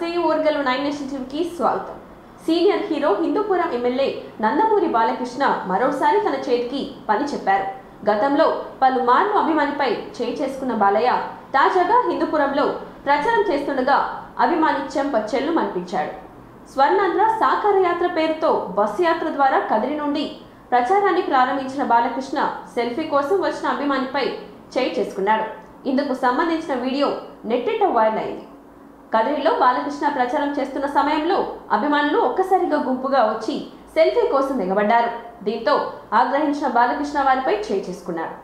నమస్తే ఓర్గల్ 9 నేషన్ టీవీకి స్వాగతం. Senior hero Hindupuram MLA Nandamuri Balakrishna మరోసారి తన చేతికి పని చెప్పారు. గతంలో పలుమార్లు అభిమానిపై చేయి చేసుకున్న బాలయ్య తాజాగా హిందూపురంలో ప్రచారం చేస్తుండగా అభిమాని చెంప చెల్లు మనిపించాడు. స్వర్ణాంధ్ర సాకార యాత్ర పేరుతో బస్సు యాత్ర ద్వారా కదిరి నుండి ప్రచారాన్ని ప్రారంభించిన బాలకృష్ణ సెల్ఫీ కోసం వచ్చిన అభిమానిపై చేయి చేసుకున్నాడు. ఇందుకు సంబంధించిన వీడియో నెట్టింట వైరల్ అయింది. కదిరిలో బాలకృష్ణ ప్రచారం చేస్తున్న సమయంలో అభిమానులు ఒక్కసారిగా గుంపుగా వచ్చి సెల్ఫీ కోసం ఎగబడ్డారు. దీంతో ఆగ్రహించిన బాలకృష్ణ వారిపై చేయి చేసుకున్నాడు.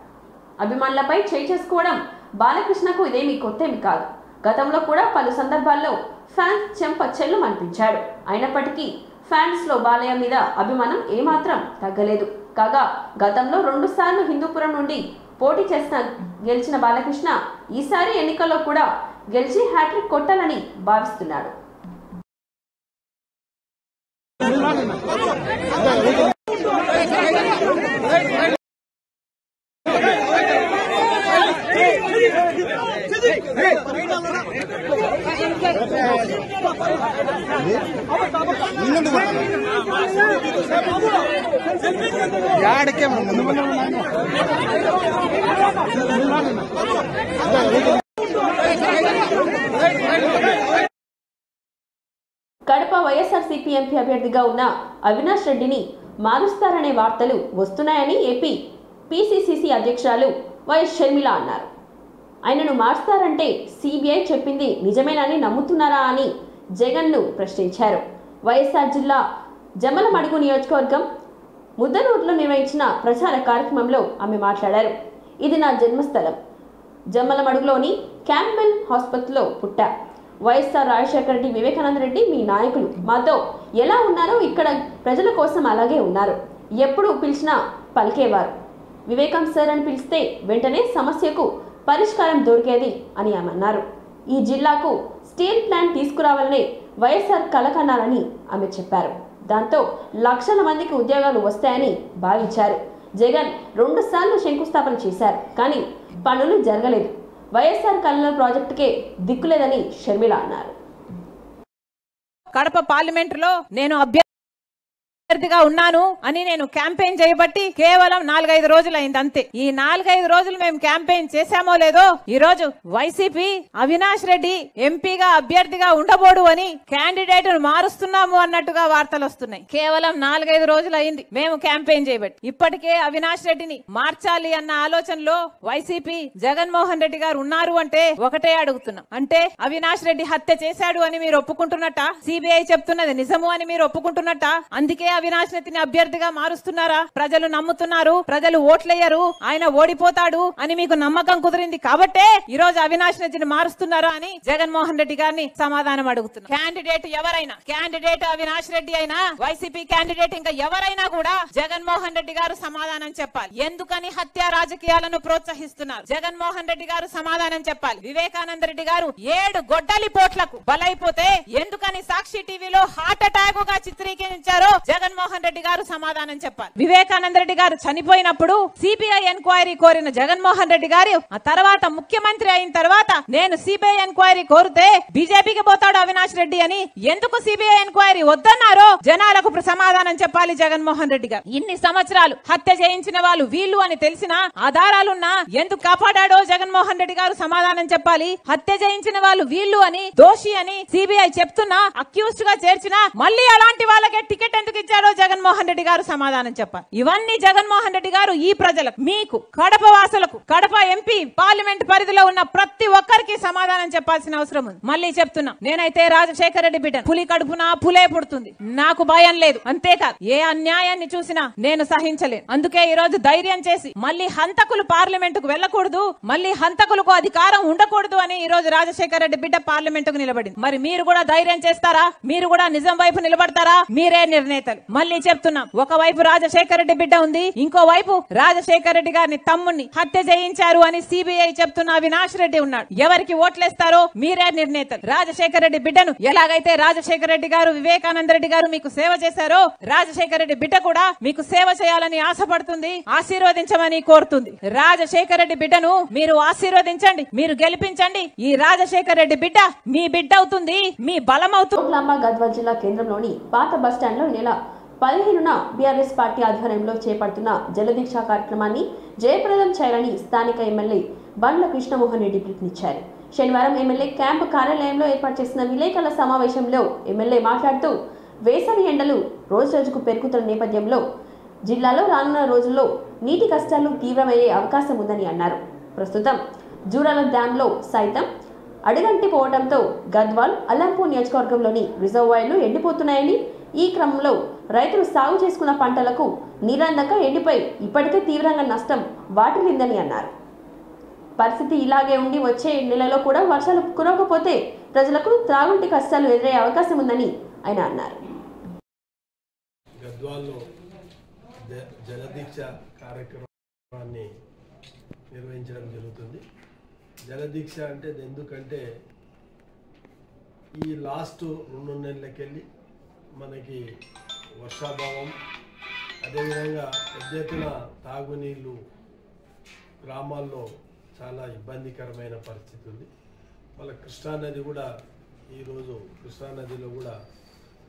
అభిమానులపై చేయి చేసుకోవడం బాలకృష్ణకు ఇదేమీ కొత్తేమి కాదు. గతంలో కూడా పలు సందర్భాల్లో ఫ్యాన్స్ చెంప చెల్లు అనిపించాడు. అయినప్పటికీ ఫ్యాన్స్ లో బాలయ్య మీద అభిమానం ఏమాత్రం తగ్గలేదు. కాగా గతంలో 2 సార్లు హిందూపురం నుండి పోటీ గెలిచిన బాలకృష్ణ ఈసారి ఎన్నికల్లో కూడా గెలిచి హ్యాట్రిక్ కొట్టాలని భావిస్తున్నాడు. కడప వైఎస్ఆర్సీపీ ఎంపీ అభ్యర్థిగా ఉన్న అవినాష్ రెడ్డిని మారుస్తారనే వార్తలు వస్తున్నాయని ఏపీ పీసీసీ అధ్యక్షురాలు వైఎస్ షర్మిల అన్నారు. ఆయనను మారుస్తారంటే సిబిఐ చెప్పింది నిజమేనని నమ్ముతున్నారా అని జగన్ను ప్రశ్నించారు. వైఎస్ఆర్ జిల్లా జమ్మలమడుగు నియోజకవర్గం ముద్దనూరులో నిర్వహించిన ప్రచార కార్యక్రమంలో ఆమె మాట్లాడారు. ఇది నా జన్మస్థలం. జమ్మలమడుగులోని క్యాంపెల్ హాస్పిటల్లో పుట్టా. వైఎస్ఆర్ రాజశేఖర రెడ్డి, వివేకానంద రెడ్డి మీ నాయకులు మాతో ఎలా ఉన్నారో ఇక్కడ ప్రజల కోసం అలాగే ఉన్నారు. ఎప్పుడు పిలిచినా పలికేవారు. వివేకం సార్ అని పిలిస్తే వెంటనే సమస్యకు పరిష్కారం దొరికేది అని ఆమె అన్నారు. ఈ జిల్లాకు స్టీల్ ప్లాంట్ తీసుకురావాలనే వైఎస్ఆర్ కలకన్నారని ఆమె చెప్పారు. దాంతో లక్షల మందికి ఉద్యోగాలు వస్తాయని భావించారు. జగన్ 2 సార్లు శంకుస్థాపన చేశారు, కానీ పనులు జరగలేదు. వైఎస్ఆర్ కల్నల్ ప్రాజెక్టుకే దిక్కులేదని షర్మిల అన్నారు. కడప పార్లమెంటులో నేను అభ్యర్థిగా ఉన్నాను అని నేను క్యాంపెయిన్ చేయబట్టి కేవలం 4-5 రోజులు అయింది అంతే. ఈ 4-5 రోజులు మేము క్యాంపెయిన్ చేశామో లేదో ఈ రోజు వైసీపీ అవినాష్ రెడ్డి ఎంపీగా అభ్యర్థిగా ఉండబోడు అని క్యాండిడేట్ మారుస్తున్నాము అన్నట్టుగా వార్తలు వస్తున్నాయి. కేవలం 4-5 రోజులు అయింది మేము క్యాంపెయిన్ చేయబట్టి. ఇప్పటికే అవినాష్ రెడ్డిని మార్చాలి అన్న ఆలోచనలో వైసీపీ జగన్మోహన్ రెడ్డి గారు ఉన్నారు అంటే ఒకటే అడుగుతున్నాం, అంటే అవినాష్ రెడ్డి హత్య చేశాడు అని మీరు ఒప్పుకుంటున్నట్ట? సిబిఐ చెప్తున్నది నిజము అని మీరు ఒప్పుకుంటున్నట్ట? అందుకే అవినాష్ రెడ్డిని అభ్యర్థిగా మారుస్తున్నారా? ప్రజలు నమ్ముతున్నారు, ప్రజలు ఓట్లేయరు, ఆయన ఓడిపోతాడు అని మీకు నమ్మకం కుదిరింది కాబట్టే ఈ రోజు అవినాష్ రెడ్డిని మారుస్తున్నారా అని జగన్మోహన్ రెడ్డి గారిని సమాధానం అడుగుతున్నారు. క్యాండిడేట్ ఎవరైనా, క్యాండిడేట్ అవినాష్ రెడ్డి అయినా, వైసీపీ క్యాండిడేట్ ఇంకా ఎవరైనా కూడా జగన్మోహన్ రెడ్డి గారు సమాధానం చెప్పాలి. ఎందుకని హత్య రాజకీయాలను ప్రోత్సహిస్తున్నారు? జగన్మోహన్ రెడ్డి గారు సమాధానం చెప్పాలి. వివేకానంద రెడ్డి గారు 7 గొడ్డలి పోట్లకు బలైపోతే ఎందుకని సాక్షి టీవీలో హార్ట్ అటాక్ గా చిత్రీకరించారో జగన్మోహన్ రెడ్డి గారు సమాధానం చెప్పాలి. వివేకానంద రెడ్డి గారు చనిపోయినప్పుడు సిబిఐ ఎంక్వైరీ కోరిన జగన్మోహన్ రెడ్డి గారు ఆ తర్వాత ముఖ్యమంత్రి అయిన తర్వాత నేను సిబిఐ ఎంక్వైరీ కోరితే బీజేపీకి పోతాడు అవినాష్ రెడ్డి అని ఎందుకు సిబిఐ ఎంక్వైరీ వద్దన్నారో జనాలకు సమాధానం చెప్పాలి జగన్మోహన్ రెడ్డి గారు. ఇన్ని సంవత్సరాలు హత్య చేయించిన వాళ్ళు వీళ్ళు అని తెలిసినా ఆధారాలున్నా ఎందుకు కాపాడాడో జగన్మోహన్ రెడ్డి గారు సమాధానం చెప్పాలి. హత్య చేయించిన వాళ్ళు వీళ్ళు అని, దోషి అని సిబిఐ చెప్తున్నా, అక్యూజ్డ్ గా చేర్చినా మళ్ళీ అలాంటి వాళ్ళకే టికెట్ ఎందుకు ఇచ్చారో జగన్మోహన్ రెడ్డి గారు సమాధానం చెప్పాలి. ఇవన్నీ జగన్మోహన్ రెడ్డి గారు ఈ ప్రజలకు, మీకు, కడప వాసులకు, కడప ఎంపీ పార్లమెంట్ పరిధిలో ఉన్న ప్రతి ఒక్కరికి సమాధానం చెప్పాల్సిన అవసరం ఉంది. మళ్ళీ చెప్తున్నా, నేనైతే రాజశేఖర రెడ్డి బిడ్డ. పులి కడుపున పులే పుడుతుంది, నాకు భయం లేదు. అంతేకాదు ఏ అన్యాయాన్ని చూసినా నేను సహించలేను. అందుకే ఈ రోజు ధైర్యం చేసి మళ్ళీ హంతకులు పార్లమెంటుకు వెళ్ళకూడదు, మళ్ళీ హంతకులకు అధికారం ఉండకూడదు అని ఈ రోజు రాజశేఖర రెడ్డి బిడ్డ పార్లమెంటుకు నిలబడింది. మరి మీరు కూడా ధైర్యం చేస్తారా? మీరు కూడా నిజం వైపు నిలబడతారా? మీరే నిర్ణేతలు. మళ్ళీ చెప్తున్నాం, ఒకవైపు రాజశేఖర రెడ్డి బిడ్డ ఉంది, ఇంకోవైపు రాజశేఖర రెడ్డి గారిని తమ్ముణ్ణి హత్య చేయించారు అని సిబిఐ చెప్తున్న అవినాష్ రెడ్డి ఉన్నాడు. ఎవరికి ఓట్లేస్తారో మీరే నిర్ణేతలు. రాజశేఖర రెడ్డి బిడ్డను ఎలాగైతే రాజశేఖర రెడ్డి గారు, వివేకానంద రెడ్డి గారు మీకు సేవ చేశారో, రాజశేఖర రెడ్డి బిడ్డ కూడా మీకు సేవ చేయాలని ఆశపడుతుంది, ఆశీర్వదించమని కోరుతుంది. రాజశేఖర రెడ్డి బిడ్డను మీరు ఆశీర్వదించండి, మీరు గెలిపించండి. ఈ రాజశేఖర రెడ్డి బిడ్డ మీ బిడ్డ అవుతుంది, మీ బలం అవుతుంది. గద్వాల జిల్లా కేంద్రంలోని పాత బస్టాండ్ లో నెల 15న బీఆర్ఎస్ పార్టీ ఆధ్వర్యంలో చేపడుతున్న జలదీక్ష కార్యక్రమాన్ని జయప్రదం చేయాలని స్థానిక ఎమ్మెల్యే బండ్ల కృష్ణమోహన్ రెడ్డి పిలుపునిచ్చారు. శనివారం ఎమ్మెల్యే క్యాంపు కార్యాలయంలో ఏర్పాటు చేసిన విలేకరుల సమావేశంలో ఎమ్మెల్యే మాట్లాడుతూ, వేసవి ఎండలు రోజురోజుకు పెరుగుతున్న నేపథ్యంలో జిల్లాలో రానున్న రోజుల్లో నీటి కష్టాలు తీవ్రమయ్యే అవకాశం ఉందని అన్నారు. ప్రస్తుతం జూరాల డ్యాంలో సైతం అడుగంటి పోవడంతో గద్వాల్, అల్లంపూర్ నియోజకవర్గంలోని రిజర్వాయర్లు ఎండిపోతున్నాయని, ఈ క్రమంలో రైతులు సాగు చేసుకున్న పంటలకు నీరందక ఎండిపోయి ఇప్పటికే తీవ్రంగా నష్టం వాటిల్లిందని అన్నారు. పరిస్థితి ఇలాగే ఉండి వచ్చే నెలలో కూడా వర్షాలు కురవకపోతే ప్రజలకు త్రాగుంటి కష్టాలు ఎదురయ్యే అవకాశం ఉందని ఆయన అన్నారు. గద్వాల్లో జలదీక్ష కార్యక్రమాన్ని నిర్వహించడం జరుగుతుంది. జలదీక్ష అంటే ఎందుకంటే ఈ లాస్ట్ 2 నెలలకెళ్ళి మనకి వర్షాభావం, అదేవిధంగా పెద్ద ఎత్తున తాగునీళ్ళు గ్రామాల్లో చాలా ఇబ్బందికరమైన పరిస్థితి ఉంది. వాళ్ళ కృష్ణానది కూడా ఈరోజు కృష్ణానదిలో కూడా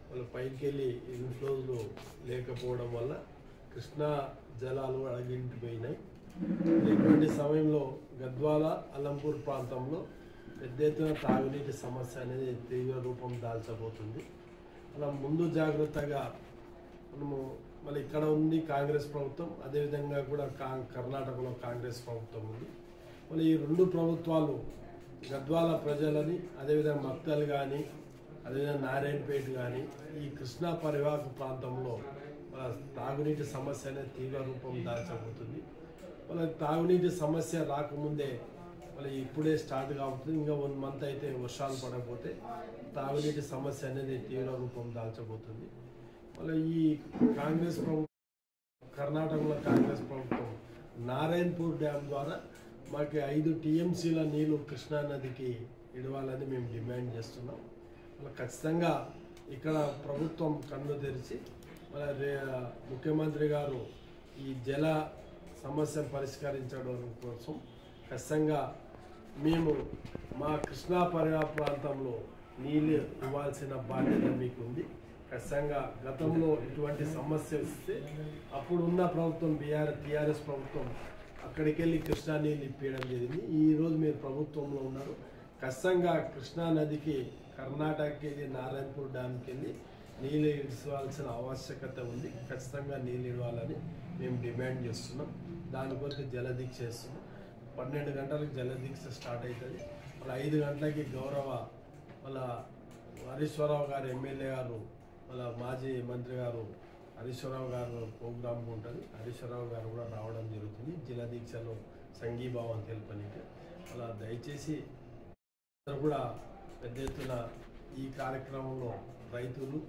వాళ్ళ పైకి వెళ్ళి ఇన్ఫ్లోలు లేకపోవడం వల్ల కృష్ణా జలాలు అడగింటిపోయినాయి. ఇటువంటి సమయంలో గద్వాల, అల్లంపూర్ ప్రాంతంలో పెద్ద ఎత్తున తాగునీటి సమస్య అనేది తీవ్ర రూపం దాల్చబోతుంది. అలా ముందు జాగ్రత్తగా మనము మళ్ళీ ఇక్కడ ఉంది కాంగ్రెస్ ప్రభుత్వం, అదేవిధంగా కూడా కర్ణాటకలో కాంగ్రెస్ ప్రభుత్వం ఉంది. మళ్ళీ ఈ 2 ప్రభుత్వాలు గద్వాల ప్రజలని, అదేవిధంగా మక్తల్ కానీ, అదేవిధంగా నారాయణపేట కానీ, ఈ కృష్ణా పరివాహక ప్రాంతంలో తాగునీటి సమస్య అనేది తీవ్ర రూపం దాల్చబోతుంది. వాళ్ళ తాగునీటి సమస్య రాకముందే మళ్ళీ ఇప్పుడే స్టార్ట్ కాబోతుంది. ఇంకా 1 మంత్ అయితే వర్షాలు పడకపోతే తాగునీటి సమస్య అనేది తీవ్ర రూపం దాల్చబోతుంది. మళ్ళీ ఈ కాంగ్రెస్ ప్రభుత్వం, కర్ణాటకలో కాంగ్రెస్ ప్రభుత్వం నారాయణపూర్ డ్యామ్ ద్వారా మాకు 5 టీఎంసీల నీళ్లు కృష్ణానదికి ఇవ్వాలని మేము డిమాండ్ చేస్తున్నాం. మళ్ళీ ఖచ్చితంగా ఇక్కడ ప్రభుత్వం కన్ను తెరిచి మళ్ళీ ముఖ్యమంత్రి గారు ఈ జల సమస్య పరిష్కరించడం కోసం ఖచ్చితంగా మేము మా కృష్ణా పరివాహక ప్రాంతంలో నీళ్ళు ఇవ్వాల్సిన బాధ్యత మీకు ఉంది. ఖచ్చితంగా గతంలో ఇటువంటి సమస్య వస్తే అప్పుడు ఉన్న ప్రభుత్వం టీఆర్ఎస్ ప్రభుత్వం అక్కడికి వెళ్ళి కృష్ణా నీళ్ళు ఇప్పించడం జరిగింది. ఈరోజు మీరు ప్రభుత్వంలో ఉన్నారు. ఖచ్చితంగా కృష్ణా నదికి కర్ణాటకకి వెళ్ళి నారాయణపూర్ డ్యామ్కి వెళ్ళి నీళ్ళు ఇవ్వాల్సిన ఆవశ్యకత ఉంది. ఖచ్చితంగా నీళ్ళు ఇవ్వాలని మేము డిమాండ్ చేస్తున్నాం. దాని కొరకు జలదీక్ష చేస్తున్నాం. 12 గంటలకు జలదీక్ష స్టార్ట్ అవుతుంది. మళ్ళీ 5 గంటలకి గౌరవ వాళ్ళ హరీశ్వరరావు గారు ఎమ్మెల్యే గారు, వాళ్ళ మాజీ మంత్రి గారు హరీశ్వరరావు గారు ప్రోగ్రామ్ ఉంటుంది. హరీశ్వరరావు గారు కూడా రావడం జరుగుతుంది జలదీక్షలో సంఘీభావం తెలుపనికి. అలా దయచేసి అందరూ కూడా పెద్ద ఎత్తున ఈ కార్యక్రమంలో రైతులు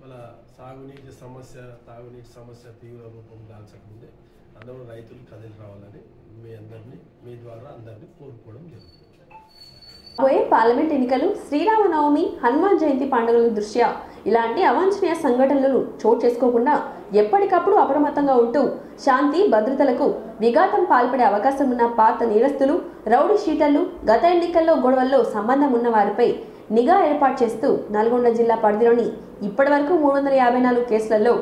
వాళ్ళ తాగునీటి సమస్య తీవ్ర రూపం దాల్చకముందే అందరూ రైతులు కదిలి రావాలని మీ ద్వారా అందరినీ కోరుకోవడం జరుగుతుంది. పార్లమెంట్ ఎన్నికలు, శ్రీరామనవమి, హనుమాన్ జయంతి పండుగల దృష్ట్యా ఇలాంటి అవాంఛనీయ సంఘటనలు చోటు చేసుకోకుండా ఎప్పటికప్పుడు అప్రమత్తంగా ఉంటూ శాంతి భద్రతలకు విఘాతం పాల్పడే అవకాశం ఉన్న పాత నేరస్తులు, రౌడీ షీటర్లు, గత ఎన్నికల్లో గొడవల్లో సంబంధం ఉన్న వారిపై నిఘా ఏర్పాటు చేస్తూ నల్గొండ జిల్లా పరిధిలోని ఇప్పటివరకు 354 కేసులలో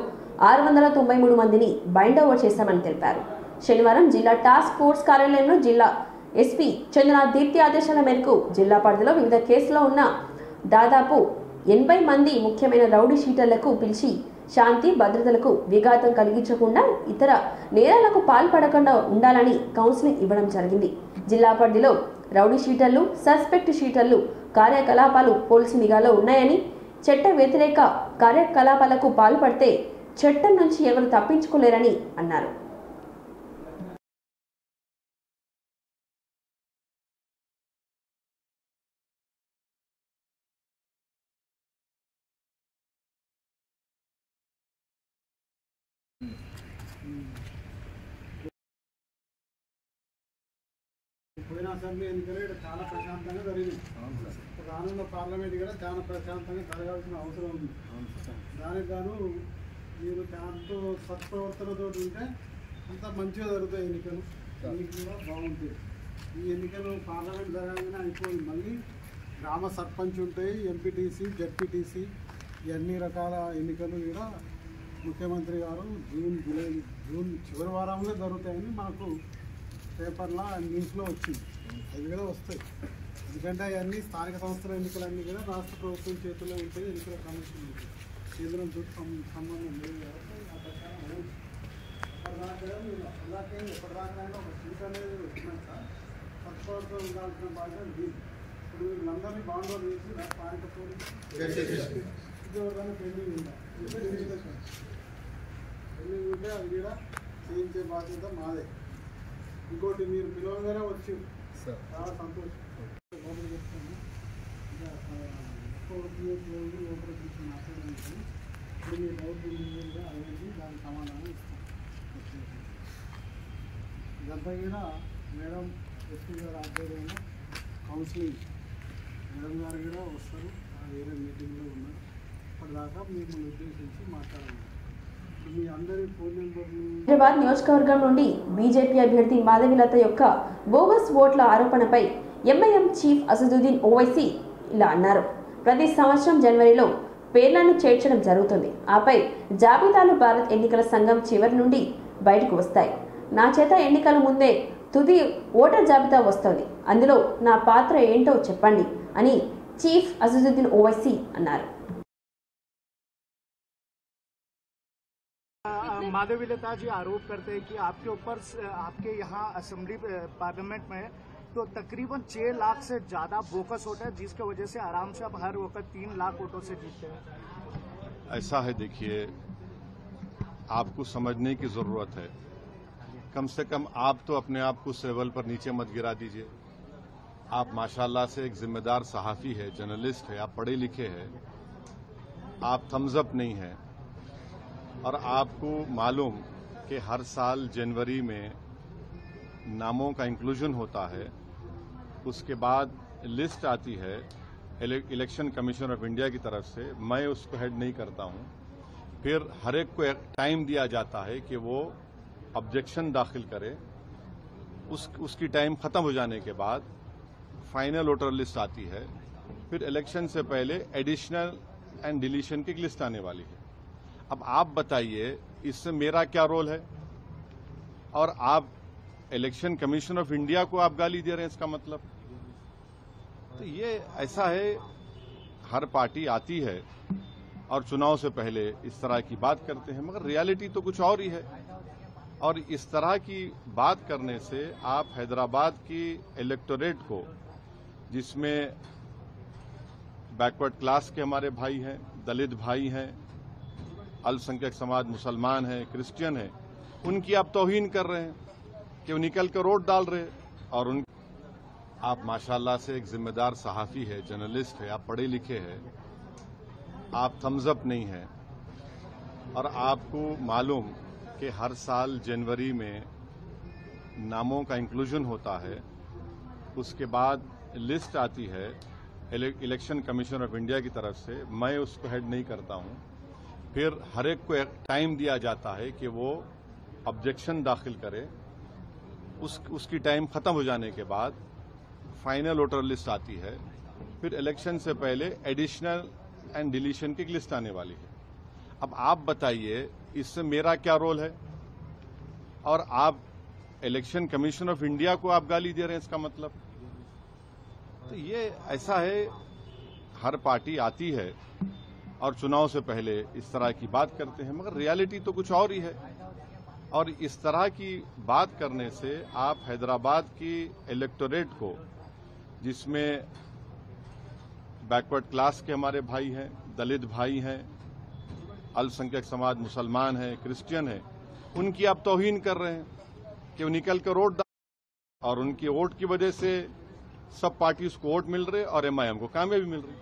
693 మందిని బైండ్ ఓవర్ చేశామని తెలిపారు. శనివారం జిల్లా టాస్క్ ఫోర్స్ కార్యాలయంలో జిల్లా ఎస్పీ చంద్రనాథ్ దీప్తి ఆదేశాల మేరకు జిల్లా పరిధిలో వివిధ కేసులో ఉన్న దాదాపు 80 మంది ముఖ్యమైన రౌడీ షీటర్లకు పిలిచి శాంతి భద్రతలకు విఘాతం కలిగించకుండా ఇతర నేరాలకు పాల్పడకుండా ఉండాలని కౌన్సిలింగ్ ఇవ్వడం జరిగింది. జిల్లా పరిధిలో రౌడీ షీటర్లు, సస్పెక్ట్ షీటర్లు కార్యకలాపాలు పోలీసు నిఘాలో ఉన్నాయని, చట్ట వ్యతిరేక కార్యకలాపాలకు పాల్పడితే చట్టం నుంచి ఎవరు తప్పించుకోలేరని అన్నారు. పోయిన అసెంబ్లీ ఎన్నికలు చాలా ప్రశాంతంగా జరిగింది. రానున్న పార్లమెంట్ కూడా చాలా ప్రశాంతంగా జరగాల్సిన అవసరం ఉంది. దానికి గాను మీరు దాంతో సత్ప్రవర్తనతో ఉంటే అంత మంచిగా జరుగుతాయి ఎన్నికలు. ఎన్నికలు కూడా బాగుంటాయి. ఈ ఎన్నికలు పార్లమెంట్ జరగాలని అయిపోయింది. మళ్ళీ గ్రామ సర్పంచ్ ఉంటాయి, ఎంపీటీసీ, జడ్పీటీసీ, ఇవన్నీ రకాల ఎన్నికలు కూడా ముఖ్యమంత్రి గారు జూన్ చివరి వారంలో జరుగుతాయని మనకు పేపర్లో న్యూస్లో వచ్చింది. అవి కూడా వస్తాయి. ఎందుకంటే అవన్నీ స్థానిక సంస్థల ఎన్నికలన్నీ కూడా రాష్ట్ర ప్రభుత్వం చేతుల్లో ఉంటాయి. ఎన్నికల కమిషన్ కేంద్రంతో సంబంధం లేదు కాబట్టి ఆ ప్రకారం ఎప్పటిదాకా ఒక సీట్ అనేది వచ్చినాక సత్ప్రవర్తన ఉండాల్సిన బాధ్యత ఇది. ఇప్పుడు వీళ్ళందరినీ బాండోలు చేసి స్థానిక పోలీసు ఉద్యోగాన్ని పెండింగ్ ఉండాలి. పెండింగ్ ఉంటే అది కూడా చేయించే బాధ్యత మాదే. ఇంకోటి మీరు పిలవగానే వచ్చి చాలా సంతోషం. లోపల చెప్తాను లోపల గురించి మాట్లాడడానికి ఇప్పుడు మీ డౌట్ ఇండివిజువల్గా అడిగి దానికి సమాధానం ఇస్తాం. ఇదంతా కూడా మేడం ఎస్పీ గారు ఆధ్వర్యంలో కౌన్సిలింగ్ మేడం గారు కూడా వస్తారు. వేరే మీటింగ్లో ఉన్నారు. ఇప్పటిదాకా మిమ్మల్ని ఉద్దేశించి మాట్లాడాలి. మీ అందరి ఫోన్ నెంబర్లు హైదరాబాద్ నియోజకవర్గం నుండి బీజేపీ అభ్యర్థి మాధవిలత యొక్క బోగస్ ఓట్ల ఆరోపణపై ఎంఐఎం చీఫ్ అసదుద్దీన్ ఓవైసీ ఇలా అన్నారు. ప్రతి సంవత్సరం జనవరిలో పేర్లను చేర్చడం జరుగుతుంది. ఆపై జాబితాలు భారత్ ఎన్నికల సంఘం చివరి నుండి బయటకు వస్తాయి. నా చేత ఎన్నికల ముందే తుది ఓటర్ జాబితా వస్తుంది. అందులో నా పాత్ర ఏంటో చెప్పండి అని చీఫ్ అసదుద్దీన్ ఓవైసీ అన్నారు. माधवीलता जी आरोप करते हैं कि आपके ऊपर आपके यहाँ असेंबली पार्लियामेंट में तो तकरीबन 6 लाख से ज्यादा बोकस वोट है, जिसकी वजह से आराम से आप हर वक्त 3 लाख वोटों से जीतते हैं। ऐसा है, देखिए आपको समझने की जरूरत है। कम से कम आप तो अपने आप को उस लेवल पर नीचे मत गिरा दीजिए। आप माशाल्लाह से एक जिम्मेदार सहाफी है, जर्नलिस्ट है, आप पढ़े लिखे हैं, आप थम्स अप नहीं है। और आपको मालूम कि हर साल जनवरी में नामों का इंक्लूजन होता है, उसके बाद लिस्ट आती है इलेक्शन कमीशन ऑफ इंडिया की तरफ से, मैं उसको हेड नहीं करता हूं। फिर हर एक को एक टाइम दिया जाता है कि वो ऑब्जेक्शन दाखिल करे। उसकी टाइम खत्म हो जाने के बाद फाइनल वोटर लिस्ट आती है। फिर इलेक्शन से पहले एडिशनल एंड डिलीशन की लिस्ट आने वाली है। अब आप बताइए इससे मेरा क्या रोल है? और आप इलेक्शन कमीशन ऑफ इंडिया को आप गाली दे रहे हैं, इसका मतलब तो ये ऐसा है। हर पार्टी आती है और चुनाव से पहले इस तरह की बात करते हैं, मगर रियलिटी तो कुछ और ही है। और इस तरह की बात करने से आप हैदराबाद की इलेक्टोरेट को, जिसमें बैकवर्ड क्लास के हमारे भाई हैं, दलित भाई हैं, अल्पसंख्यक समाज, मुसलमान हैं, क्रिश्चियन हैं, उनकी आप तौहीन कर रहे हैं कि वो निकल कर वोट डाल रहे हैं। और आप माशाल्लाह से एक जिम्मेदार सहाफी है, जर्नलिस्ट है, आप पढ़े लिखे हैं, आप थम्स अप नहीं है। और आपको मालूम कि हर साल जनवरी में नामों का इंक्लूजन होता है, उसके बाद लिस्ट आती है इलेक्शन कमीशन ऑफ इंडिया की तरफ से, मैं उसको हेड नहीं करता हूं। फिर हर एक को एक टाइम दिया जाता है कि वो ऑब्जेक्शन दाखिल करे। उसकी टाइम खत्म हो जाने के बाद फाइनल वोटर लिस्ट आती है। फिर इलेक्शन से पहले एडिशनल एंड डिलीशन की लिस्ट आने वाली है। अब आप बताइए इससे मेरा क्या रोल है? और आप इलेक्शन कमीशन ऑफ इंडिया को आप गाली दे रहे हैं, इसका मतलब तो ये ऐसा है। हर पार्टी आती है और चुनाव से पहले इस तरह की बात करते हैं, मगर रियलिटी तो कुछ और ही है। और इस तरह की बात करने से आप हैदराबाद की इलेक्टोरेट को, जिसमें बैकवर्ड क्लास के हमारे भाई हैं, दलित भाई हैं, अल्पसंख्यक समाज, मुसलमान हैं, क्रिश्चियन हैं, उनकी आप तौहीन कर रहे हैं कि वो निकल कर वोट डाल। और उनकी वोट की वजह से सब पार्टीज को वोट मिल रहे और एमआईएम को कामयाबी मिल रही।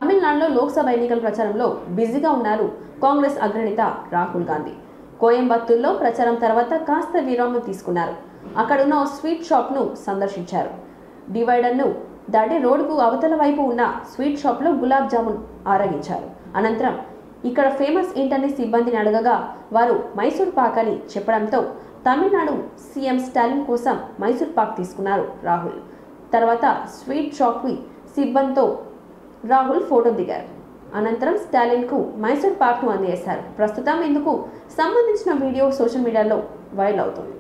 తమిళనాడులో లోక్సభ ఎన్నికల ప్రచారంలో బిజీగా ఉన్నారు కాంగ్రెస్ అగ్రనేత రాహుల్ గాంధీ. కోయంబత్తూరులో ప్రచారం తర్వాత కాస్త విరామం తీసుకున్నారు. అక్కడున్న ఓ స్వీట్ షాప్ను సందర్శించారు. డివైడర్ను దాటి రోడ్డుకు అవతల వైపు ఉన్న స్వీట్ షాప్లో గులాబ్ జామున్ ఆరగించారు. అనంతరం ఇక్కడ ఫేమస్ ఏంటని సిబ్బందిని అడగగా వారు మైసూర్ పాక్ అని చెప్పడంతో తమిళనాడు సీఎం స్టాలిన్ కోసం మైసూర్ పాక్ తీసుకున్నారు రాహుల్. తర్వాత స్వీట్ షాప్కి సిబ్బందితో రాహుల్ ఫోటో దిగారు. అనంతరం స్టాలిన్కు మైసూర్ పాక్ను అందజేశారు. ప్రస్తుతం ఇందుకు సంబంధించిన వీడియో సోషల్ మీడియాలో వైరల్ అవుతుంది.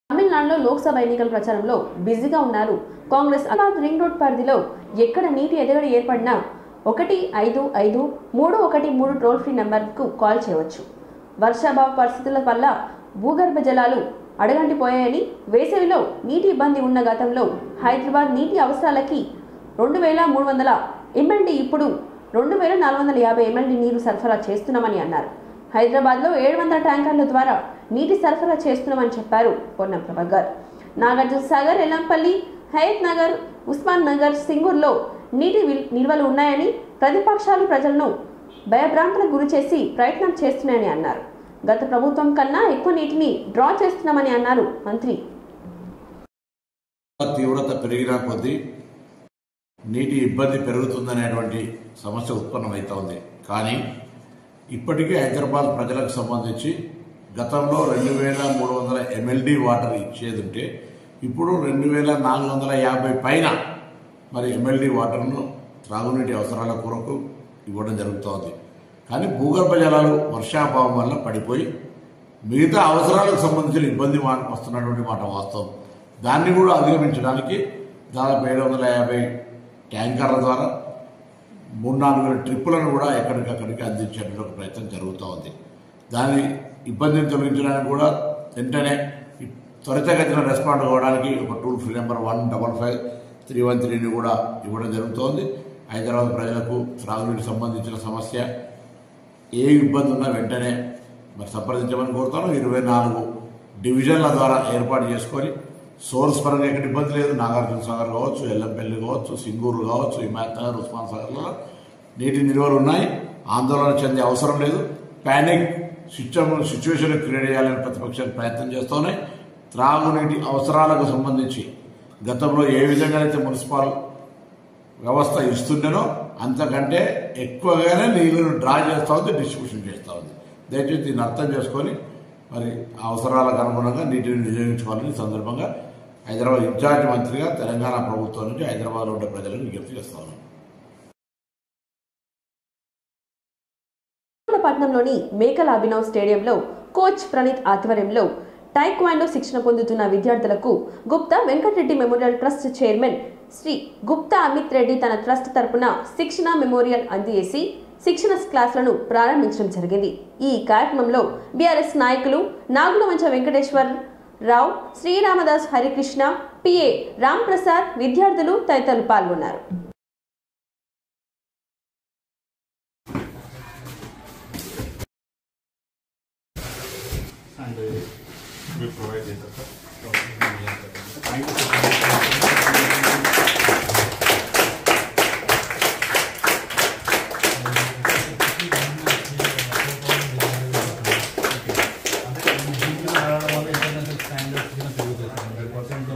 తమిళనాడులో లోక్సభ ఎన్నికల ప్రచారంలో బిజీగా ఉన్నారు కాంగ్రెస్. రింగ్ రోడ్ పరిధిలో ఎక్కడ నీటి ఎదగడి ఏర్పడినా 155-313 టోల్ ఫ్రీ నెంబర్కు కాల్ చేయవచ్చు. వర్షాభావ పరిస్థితుల వల్ల భూగర్భ జలాలు అడగంటిపోయాయని, వేసవిలో నీటి ఇబ్బంది ఉన్న గతంలో హైదరాబాద్ నీటి అవసరాలకి 2300 MLD ఇప్పుడు 2450 MLD నీరు సరఫరా చేస్తున్నామని అన్నారు. హైదరాబాద్లో 700 ట్యాంకర్ల ద్వారా నీటి సరఫరా చేస్తున్నామని చెప్పారు పొన్నం ప్రభాకర్. నాగార్జున సాగర్, ఎల్లంపల్లి, హయత్ నగర్, ఉస్మాన్ నగర్, సింగూర్లో నీటి నిల్వలు ఉన్నాయని, ప్రతిపక్షాలు ప్రజలను భయభ్రాంతులకు గురి చేసి ప్రయత్నం చేస్తున్నాయని అన్నారు. గత ప్రభుత్వం కన్నా ఎక్కువ నీటిని డ్రా చేస్తున్నామని అన్నారు మంత్రి. తీవ్రత పెరిగిన కొద్దీ నీటి ఇబ్బంది పెరుగుతుందనేటువంటి సమస్య ఉత్పన్నమవుతోంది. కానీ ఇప్పటికే హైదరాబాద్ ప్రజలకు సంబంధించి గతంలో 2300 MLD వాటర్ ఇచ్చేది ఉంటే ఇప్పుడు 2450 పైన మరి MLD వాటర్ను త్రాగునీటి అవసరాల కొరకు ఇవ్వడం జరుగుతోంది. కానీ భూగర్భ జలాలు వర్షాభావం వల్ల పడిపోయి మిగతా అవసరాలకు సంబంధించిన ఇబ్బంది వస్తున్నటువంటి మాట వాస్తవం. దాన్ని కూడా అధిగమించడానికి దాదాపు 750 ట్యాంకర్ల ద్వారా 3-4 ట్రిప్పులను కూడా ఎక్కడికక్కడికి అందించేటువంటి ప్రయత్నం జరుగుతూ ఉంది. దాని ఇబ్బందిని తొలగించడానికి కూడా వెంటనే త్వరితగతిన రెస్పాండ్ అవ్వడానికి ఒక టోల్ ఫ్రీ నెంబర్ 155-313ని కూడా ఇవ్వడం జరుగుతోంది. హైదరాబాద్ ప్రజలకు త్రాగునీటికి సంబంధించిన సమస్య ఏ ఇబ్బంది ఉన్నా వెంటనే మరి సంప్రదించమని కోరుతాను. 24 డివిజన్ల ద్వారా ఏర్పాటు చేసుకొని సోర్స్ పరంగా ఎక్కడ ఇబ్బంది లేదు. నాగార్జున సాగర్ కావచ్చు, ఎల్లంపల్లి కావచ్చు, సింగూరు కావచ్చు, హిమాయత్ నగర్, ఉస్మాన్ సాగర్లో నీటి నిల్వలు ఉన్నాయి. ఆందోళన చెందే అవసరం లేదు. ప్యానిక్ సిచ్యువేషన్ క్రియేట్ చేయాలని ప్రతిపక్షాలు ప్రయత్నం చేస్తూనే త్రాగునీటి అవసరాలకు సంబంధించి గతంలో ఏ విధంగా అయితే మున్సిపల్ వ్యవస్థ ఇస్తుండేనో అంతకంటే ఎక్కువగానే నీళ్లను డ్రా చేస్తూ ఉంది, డిస్ట్రిబ్యూషన్ చేస్తూ ఉంది. దయచేసి దీన్ని అర్థం చేసుకొని మరి అవసరాలకు అనుగుణంగా నీటిని వినియోగించుకోవాలని సందర్భంగా హైదరాబాద్ ఇన్ఛార్జ్ మంత్రిగా తెలంగాణ ప్రభుత్వం నుంచి హైదరాబాద్లో ఉండే ప్రజలకు విజ్ఞప్తి చేస్తా ఉన్నాను. పట్నంలోని మేకల అభినవ్ స్టేడియంలో కోచ్ ప్రణీత్ ఆధ్వర్యంలో టైక్వాండో శిక్షణ పొందుతున్న విద్యార్థులకు Gupta Venkatareddy memorial trust chairman Shri Gupta Amit Reddy తన ట్రస్ట్ తరపున శిక్షణ మెమోరియల్ అందజేసి శిక్షణ క్లాసులను ప్రారంభించడం జరిగింది. ఈ కార్యక్రమంలో బీఆర్ఎస్ నాయకులు నాగులవంచ వెంకటేశ్వర్ రావు, శ్రీరామదాస్ హరికృష్ణ, పిఏ రామ్ ప్రసాద్, విద్యార్థులు తదితరులు పాల్గొన్నారు.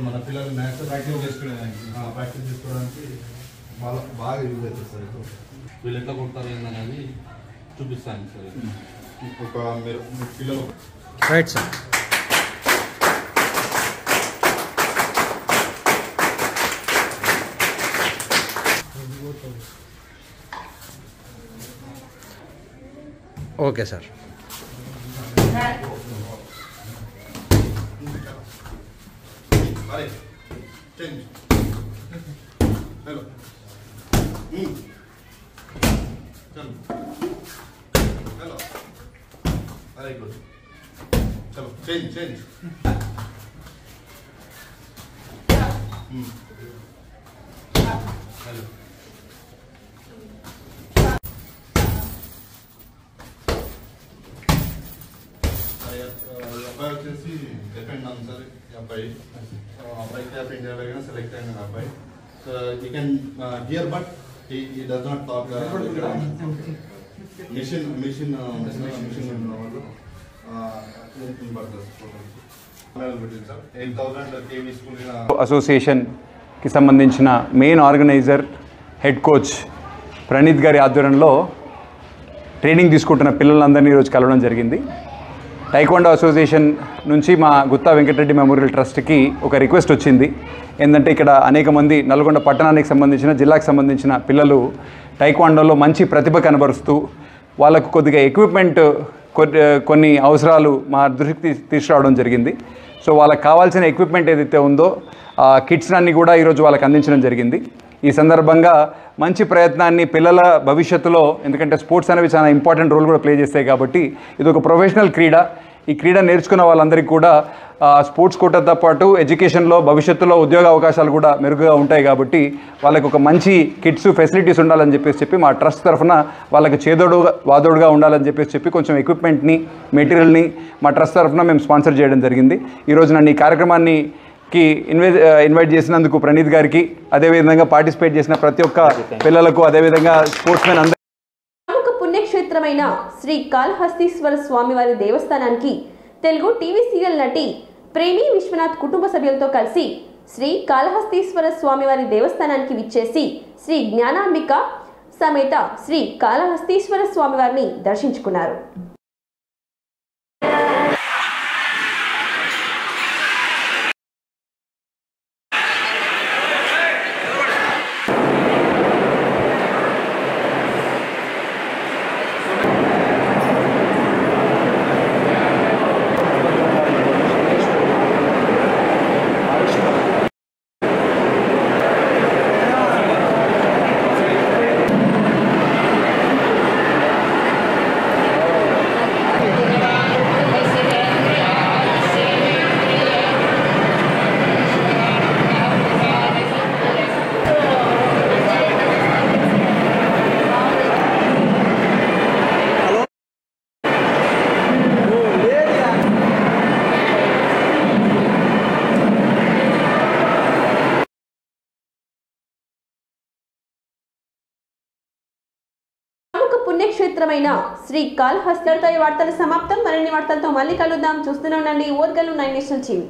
మన పిల్లలు మ్యాథ్స్ ప్రాక్టీస్ చేసుకోవడానికి బాగా యూజ్ అవుతుంది సార్. వీళ్ళు ఎట్లా కొడతారు ఏందనేది చూపిస్తాను సార్. ఒక మీరు పిల్లలు రైట్ సార్. Okay sir. अरे चेंज हेलो चलो हेलो अरे गुड चलो चेंज चेंज हेलो అబ్బాయి వచ్చేసి డిపెండ్ ఆన్ సార్. అబ్బాయి అబ్బాయికి ఆఫ్ ఇండియా దగ్గర సెలెక్ట్ అయిన అబ్బాయి. So you can hear but he does not talk. Mission mission mission ఉన్న వాళ్ళు అసోసియేషన్కి సంబంధించిన main organiser head coach Praneeth గారి ఆధ్వర్యంలో ట్రైనింగ్ తీసుకుంటున్న పిల్లలందరినీ ఈరోజు కలవడం జరిగింది. టైక్వాండో అసోసియేషన్ నుంచి మా గుత్తా వెంకటరెడ్డి మెమోరియల్ ట్రస్ట్కి ఒక రిక్వెస్ట్ వచ్చింది. ఏంటంటే ఇక్కడ అనేక మంది నల్గొండ పట్టణానికి సంబంధించిన, జిల్లాకు సంబంధించిన పిల్లలు టైక్వాండోలో మంచి ప్రతిభ కనబరుస్తూ వాళ్ళకు కొద్దిగా ఎక్విప్మెంట్ కొన్ని అవసరాలు మా దృష్టికి తీసుకురావడం జరిగింది. సో వాళ్ళకి కావాల్సిన ఎక్విప్మెంట్ ఏదైతే ఉందో ఆ కిట్స్ అన్ని కూడా ఈరోజు వాళ్ళకి అందించడం జరిగింది. ఈ సందర్భంగా మంచి ప్రయత్నాన్ని పిల్లల భవిష్యత్తులో, ఎందుకంటే స్పోర్ట్స్ అనేవి చాలా ఇంపార్టెంట్ రోల్ కూడా ప్లే చేస్తాయి కాబట్టి ఇది ఒక ప్రొఫెషనల్ క్రీడ. ఈ క్రీడ నేర్చుకున్న వాళ్ళందరికీ కూడా స్పోర్ట్స్ కోటాతో పాటు ఎడ్యుకేషన్లో భవిష్యత్తులో ఉద్యోగ అవకాశాలు కూడా మెరుగుగా ఉంటాయి కాబట్టి వాళ్ళకి ఒక మంచి కిట్స్ ఫెసిలిటీస్ ఉండాలని చెప్పి మా ట్రస్ట్ తరఫున వాళ్ళకి వాదోడుగా ఉండాలని చెప్పి కొంచెం ఎక్విప్మెంట్ని, మెటీరియల్ని మా ట్రస్ట్ తరఫున మేము స్పాన్సర్ చేయడం జరిగింది. ఈరోజు నన్ను ఈ కార్యక్రమాన్ని ఇన్వైట్ చేసినందుకు ప్రణీత్ గారికి, అదేవిధంగా పార్టిసిపేట్ చేసిన ప్రతి ఒక్క పిల్లలకు, అదేవిధంగా స్పోర్ట్స్ మెన్ అందరూ. ప్రముఖ పుణ్యక్షేత్రమైన శ్రీ కాళహస్తీశ్వర స్వామివారి దేవస్థానానికి తెలుగు టీవీ సీరియల్ నటి ప్రేమి విశ్వనాథ్ కుటుంబ సభ్యులతో కలిసి శ్రీ కాళహస్తీశ్వర స్వామివారి దేవస్థానానికి విచ్చేసి శ్రీ జ్ఞానాంబిక సమేత శ్రీ కాళహస్తీశ్వర స్వామివారిని దర్శించుకున్నారు. పుణ్యక్షేత్రమైన శ్రీ కాళహస్తితో ఈ వార్తల సమాప్తం. మరిన్ని వార్తలతో మళ్ళీ కలుద్దాం. చూస్తూనే ఉండండి ఓర్గల్లు 9 నేషనల్ టీవీ.